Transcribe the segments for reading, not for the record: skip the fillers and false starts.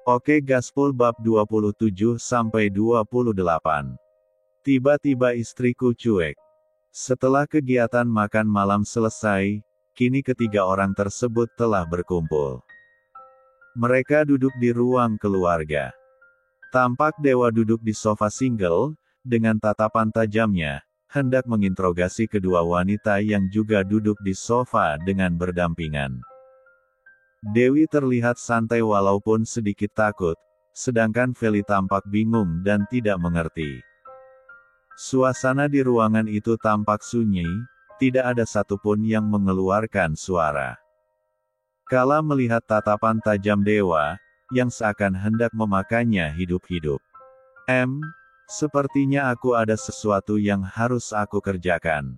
Oke Gaspol bab 27-28. Tiba-tiba istriku cuek. Setelah kegiatan makan malam selesai, kini ketiga orang tersebut telah berkumpul. Mereka duduk di ruang keluarga. Tampak Dewa duduk di sofa single, dengan tatapan tajamnya, hendak menginterogasi kedua wanita yang juga duduk di sofa dengan berdampingan. Dewi terlihat santai walaupun sedikit takut, sedangkan Feli tampak bingung dan tidak mengerti. Suasana di ruangan itu tampak sunyi, tidak ada satupun yang mengeluarkan suara. Kala melihat tatapan tajam Dewa, yang seakan hendak memakannya hidup-hidup. Sepertinya aku ada sesuatu yang harus aku kerjakan.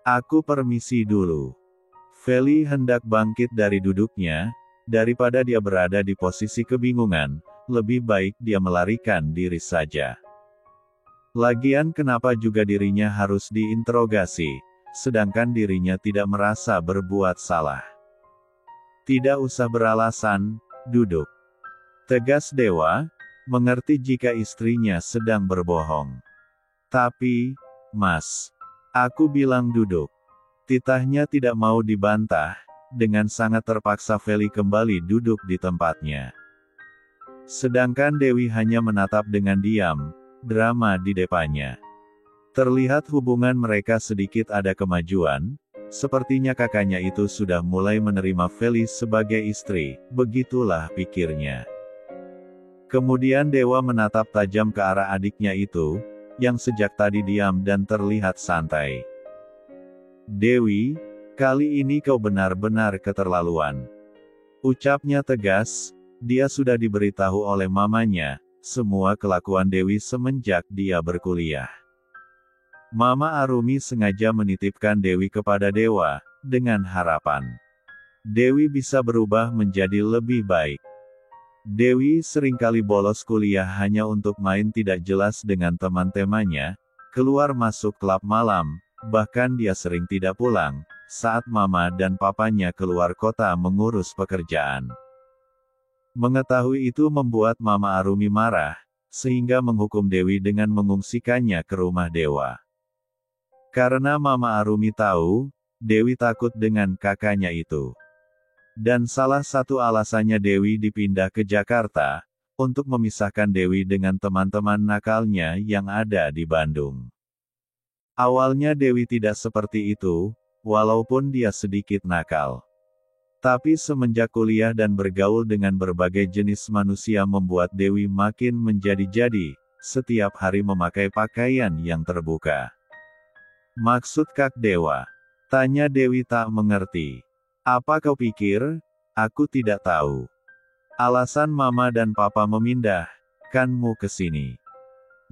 Aku permisi dulu. Feli hendak bangkit dari duduknya. Daripada dia berada di posisi kebingungan, lebih baik dia melarikan diri saja. Lagian kenapa juga dirinya harus diinterogasi, sedangkan dirinya tidak merasa berbuat salah. Tidak usah beralasan, duduk. Tegas Dewa, mengerti jika istrinya sedang berbohong. Tapi, Mas, aku bilang duduk. Titahnya tidak mau dibantah. Dengan sangat terpaksa Feli kembali duduk di tempatnya. Sedangkan Dewi hanya menatap dengan diam, drama di depannya. Terlihat hubungan mereka sedikit ada kemajuan, sepertinya kakaknya itu sudah mulai menerima Feli sebagai istri, begitulah pikirnya. Kemudian Dewa menatap tajam ke arah adiknya itu, yang sejak tadi diam dan terlihat santai. Dewi, kali ini kau benar-benar keterlaluan. Ucapnya tegas, dia sudah diberitahu oleh mamanya, semua kelakuan Dewi semenjak dia berkuliah. Mama Arumi sengaja menitipkan Dewi kepada Dewa, dengan harapan Dewi bisa berubah menjadi lebih baik. Dewi seringkali bolos kuliah hanya untuk main tidak jelas dengan teman-temannya, keluar masuk klub malam, bahkan dia sering tidak pulang, saat mama dan papanya keluar kota mengurus pekerjaan. Mengetahui itu membuat Mama Arumi marah, sehingga menghukum Dewi dengan mengungsikannya ke rumah Dewa. Karena Mama Arumi tahu, Dewi takut dengan kakaknya itu. Dan salah satu alasannya Dewi dipindah ke Jakarta, untuk memisahkan Dewi dengan teman-teman nakalnya yang ada di Bandung. Awalnya Dewi tidak seperti itu, walaupun dia sedikit nakal. Tapi semenjak kuliah dan bergaul dengan berbagai jenis manusia membuat Dewi makin menjadi-jadi, setiap hari memakai pakaian yang terbuka. Maksud Kak Dewa? Tanya Dewi tak mengerti. Apa kau pikir? Aku tidak tahu. Alasan mama dan papa memindahkanmu ke sini.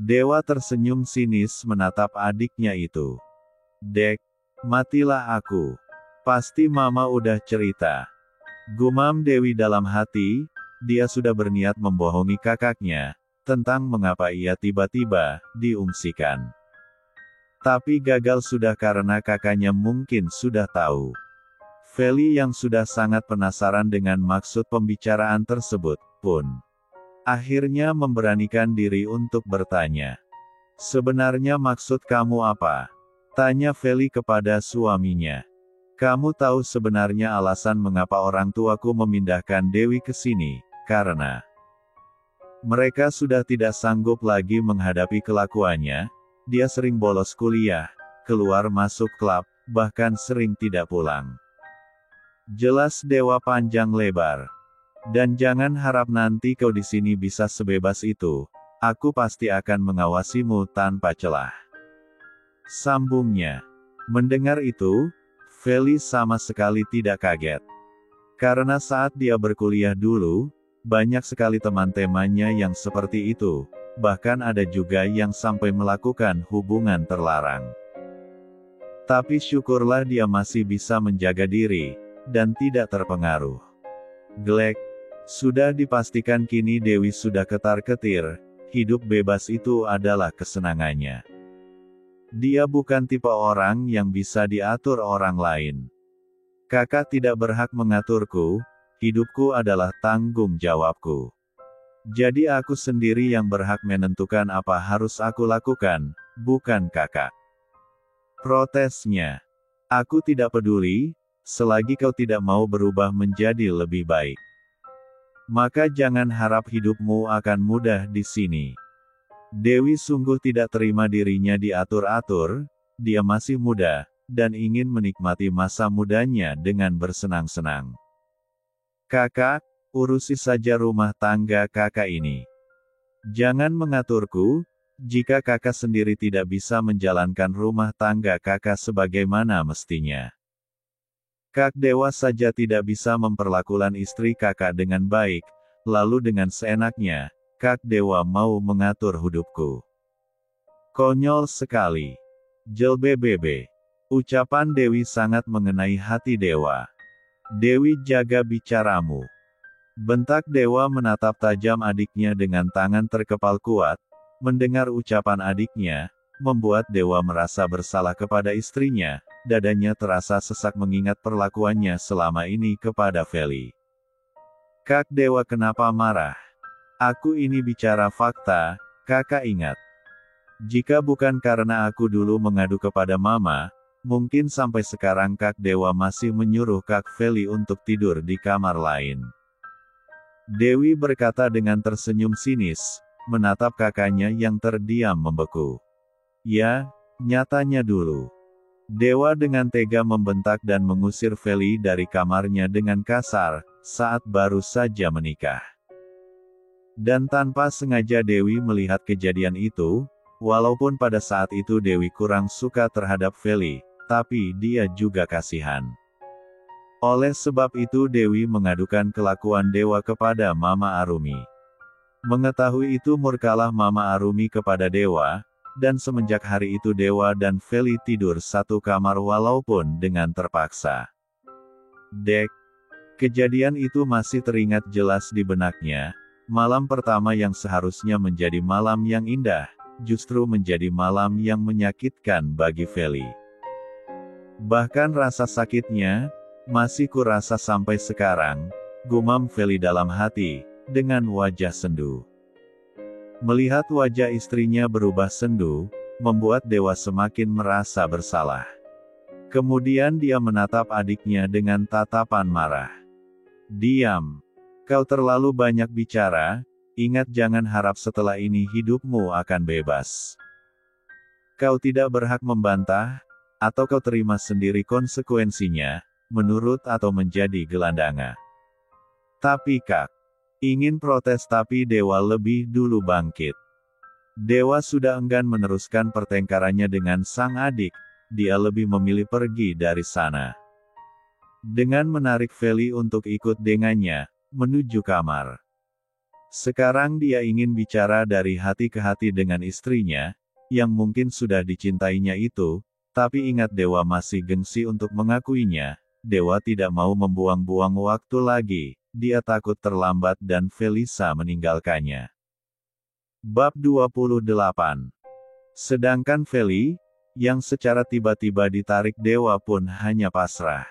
Dewa tersenyum sinis menatap adiknya itu. Dek, matilah aku. Pasti mama udah cerita. Gumam Dewi dalam hati, dia sudah berniat membohongi kakaknya, tentang mengapa ia tiba-tiba diungsikan. Tapi gagal sudah karena kakaknya mungkin sudah tahu. Feli yang sudah sangat penasaran dengan maksud pembicaraan tersebut, pun akhirnya memberanikan diri untuk bertanya. Sebenarnya maksud kamu apa? Tanya Feli kepada suaminya. Kamu tahu sebenarnya alasan mengapa orang tuaku memindahkan Dewi ke sini, karena mereka sudah tidak sanggup lagi menghadapi kelakuannya, dia sering bolos kuliah, keluar masuk klub, bahkan sering tidak pulang. Jelas Dewa panjang lebar. Dan jangan harap nanti kau di sini bisa sebebas itu, aku pasti akan mengawasimu tanpa celah. Sambungnya. Mendengar itu, Feli sama sekali tidak kaget. Karena saat dia berkuliah dulu, banyak sekali teman-temannya yang seperti itu, bahkan ada juga yang sampai melakukan hubungan terlarang. Tapi syukurlah dia masih bisa menjaga diri, dan tidak terpengaruh. Glek, sudah dipastikan kini Dewi sudah ketar-ketir, hidup bebas itu adalah kesenangannya. Dia bukan tipe orang yang bisa diatur orang lain. Kakak tidak berhak mengaturku, hidupku adalah tanggung jawabku. Jadi aku sendiri yang berhak menentukan apa harus aku lakukan, bukan kakak. Protesnya. Aku tidak peduli, selagi kau tidak mau berubah menjadi lebih baik. Maka jangan harap hidupmu akan mudah di sini. Dewi sungguh tidak terima dirinya diatur-atur, dia masih muda, dan ingin menikmati masa mudanya dengan bersenang-senang. Kakak, urusi saja rumah tangga kakak ini. Jangan mengaturku, jika kakak sendiri tidak bisa menjalankan rumah tangga kakak sebagaimana mestinya. Kak Dewa saja tidak bisa memperlakukan istri kakak dengan baik, lalu dengan seenaknya, Kak Dewa mau mengatur hidupku. Konyol sekali. Jelbebebe. Ucapan Dewi sangat mengenai hati Dewa. Dewi, jaga bicaramu. Bentak Dewa menatap tajam adiknya dengan tangan terkepal kuat. Mendengar ucapan adiknya, membuat Dewa merasa bersalah kepada istrinya. Dadanya terasa sesak mengingat perlakuannya selama ini kepada Feli. Kak Dewa, kenapa marah? Aku ini bicara fakta, kakak ingat. Jika bukan karena aku dulu mengadu kepada mama, mungkin sampai sekarang Kak Dewa masih menyuruh Kak Feli untuk tidur di kamar lain. Dewi berkata dengan tersenyum sinis, menatap kakaknya yang terdiam membeku. Ya, nyatanya dulu. Dewa dengan tega membentak dan mengusir Feli dari kamarnya dengan kasar, saat baru saja menikah. Dan tanpa sengaja Dewi melihat kejadian itu, walaupun pada saat itu Dewi kurang suka terhadap Feli, tapi dia juga kasihan. Oleh sebab itu Dewi mengadukan kelakuan Dewa kepada Mama Arumi. Mengetahui itu murkalah Mama Arumi kepada Dewa, dan semenjak hari itu Dewa dan Feli tidur satu kamar walaupun dengan terpaksa. Dek. Kejadian itu masih teringat jelas di benaknya. Malam pertama yang seharusnya menjadi malam yang indah, justru menjadi malam yang menyakitkan bagi Feli. Bahkan rasa sakitnya, masih kurasa sampai sekarang, gumam Feli dalam hati, dengan wajah sendu. Melihat wajah istrinya berubah sendu, membuat Dewa semakin merasa bersalah. Kemudian dia menatap adiknya dengan tatapan marah. Diam. Kau terlalu banyak bicara, ingat jangan harap setelah ini hidupmu akan bebas. Kau tidak berhak membantah, atau kau terima sendiri konsekuensinya, menurut atau menjadi gelandanga. Tapi Kak. Ingin protes tapi Dewa lebih dulu bangkit. Dewa sudah enggan meneruskan pertengkarannya dengan sang adik, dia lebih memilih pergi dari sana. Dengan menarik Feli untuk ikut dengannya, menuju kamar. Sekarang dia ingin bicara dari hati ke hati dengan istrinya, yang mungkin sudah dicintainya itu, tapi ingat Dewa masih gengsi untuk mengakuinya, Dewa tidak mau membuang-buang waktu lagi. Dia takut terlambat dan Felisa meninggalkannya. Bab 28. Sedangkan Feli, yang secara tiba-tiba ditarik Dewa pun hanya pasrah.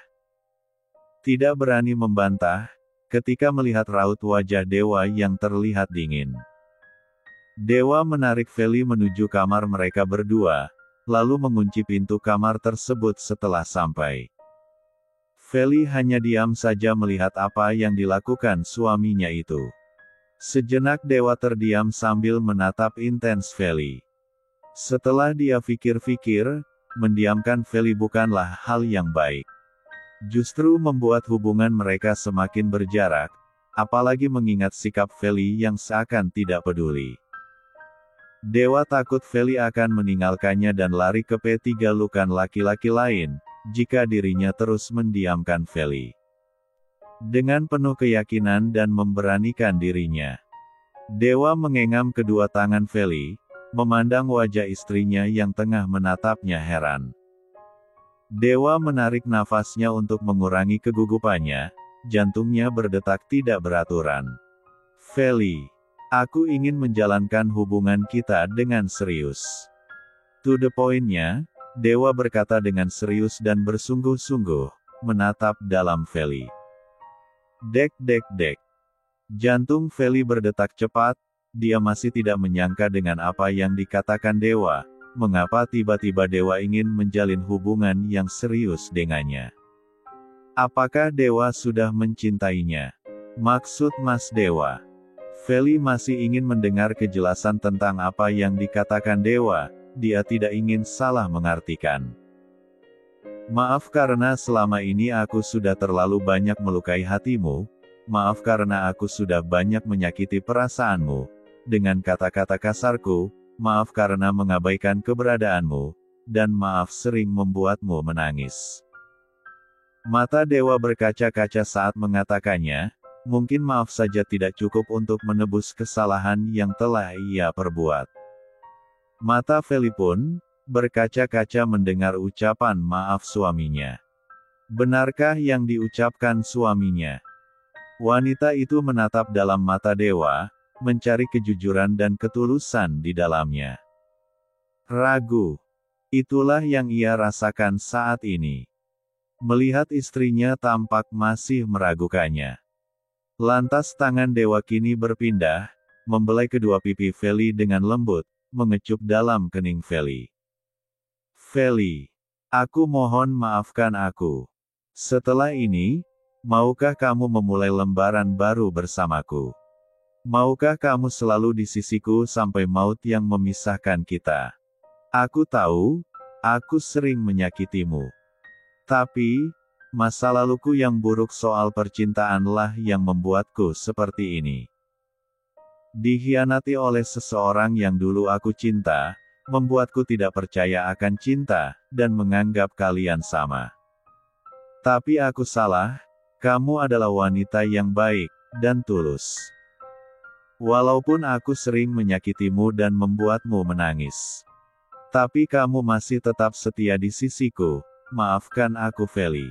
Tidak berani membantah, ketika melihat raut wajah Dewa yang terlihat dingin. Dewa menarik Feli menuju kamar mereka berdua, lalu mengunci pintu kamar tersebut setelah sampai. Feli hanya diam saja melihat apa yang dilakukan suaminya itu. Sejenak Dewa terdiam sambil menatap intens Feli. Setelah dia pikir-pikir, mendiamkan Feli bukanlah hal yang baik. Justru membuat hubungan mereka semakin berjarak, apalagi mengingat sikap Feli yang seakan tidak peduli. Dewa takut Feli akan meninggalkannya dan lari ke P3 lukan laki-laki lain, jika dirinya terus mendiamkan Feli. Dengan penuh keyakinan dan memberanikan dirinya, Dewa menggenggam kedua tangan Feli, memandang wajah istrinya yang tengah menatapnya heran. Dewa menarik nafasnya untuk mengurangi kegugupannya, jantungnya berdetak tidak beraturan. Feli, aku ingin menjalankan hubungan kita dengan serius. To the point-nya, Dewa berkata dengan serius dan bersungguh-sungguh, menatap dalam Feli. Dek. Jantung Feli berdetak cepat, dia masih tidak menyangka dengan apa yang dikatakan dewa, mengapa tiba-tiba dewa ingin menjalin hubungan yang serius dengannya. Apakah dewa sudah mencintainya? Maksud Mas Dewa. Feli masih ingin mendengar kejelasan tentang apa yang dikatakan dewa, dia tidak ingin salah mengartikan. Maaf karena selama ini aku sudah terlalu banyak melukai hatimu, maaf karena aku sudah banyak menyakiti perasaanmu, dengan kata-kata kasarku, maaf karena mengabaikan keberadaanmu, dan maaf sering membuatmu menangis. Mata dewa berkaca-kaca saat mengatakannya, mungkin maaf saja tidak cukup untuk menebus kesalahan yang telah ia perbuat. Mata Feli pun berkaca-kaca mendengar ucapan maaf suaminya. Benarkah yang diucapkan suaminya? Wanita itu menatap dalam mata dewa, mencari kejujuran dan ketulusan di dalamnya. Ragu. Itulah yang ia rasakan saat ini. Melihat istrinya tampak masih meragukannya. Lantas tangan dewa kini berpindah, membelai kedua pipi Feli dengan lembut, mengecup dalam kening Feli. Feli, aku mohon maafkan aku. Setelah ini, maukah kamu memulai lembaran baru bersamaku? Maukah kamu selalu di sisiku sampai maut yang memisahkan kita? Aku tahu, aku sering menyakitimu. Tapi, masa laluku yang buruk soal percintaanlah yang membuatku seperti ini. Dikhianati oleh seseorang yang dulu aku cinta, membuatku tidak percaya akan cinta, dan menganggap kalian sama. Tapi aku salah, kamu adalah wanita yang baik, dan tulus. Walaupun aku sering menyakitimu dan membuatmu menangis. Tapi kamu masih tetap setia di sisiku, maafkan aku Feli.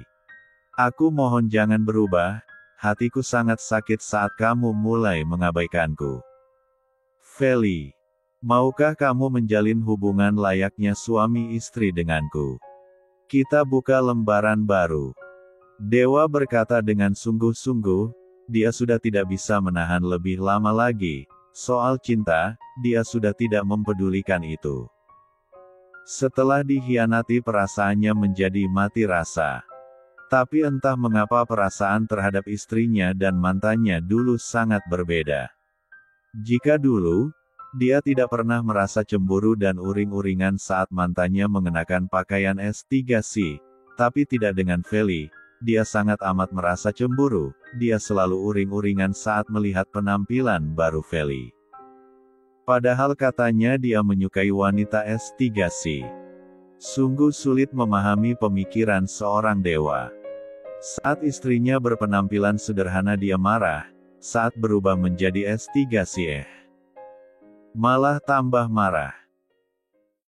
Aku mohon jangan berubah, hatiku sangat sakit saat kamu mulai mengabaikanku. Feli, maukah kamu menjalin hubungan layaknya suami istri denganku? Kita buka lembaran baru. Dewa berkata dengan sungguh-sungguh, dia sudah tidak bisa menahan lebih lama lagi, soal cinta, dia sudah tidak mempedulikan itu. Setelah dikhianati perasaannya menjadi mati rasa. Tapi entah mengapa perasaan terhadap istrinya dan mantannya dulu sangat berbeda. Jika dulu, dia tidak pernah merasa cemburu dan uring-uringan saat mantannya mengenakan pakaian S3C, tapi tidak dengan Feli, dia sangat amat merasa cemburu, dia selalu uring-uringan saat melihat penampilan baru Feli. Padahal katanya dia menyukai wanita S3C. Sungguh sulit memahami pemikiran seorang dewa. Saat istrinya berpenampilan sederhana dia marah, saat berubah menjadi S3C malah tambah marah.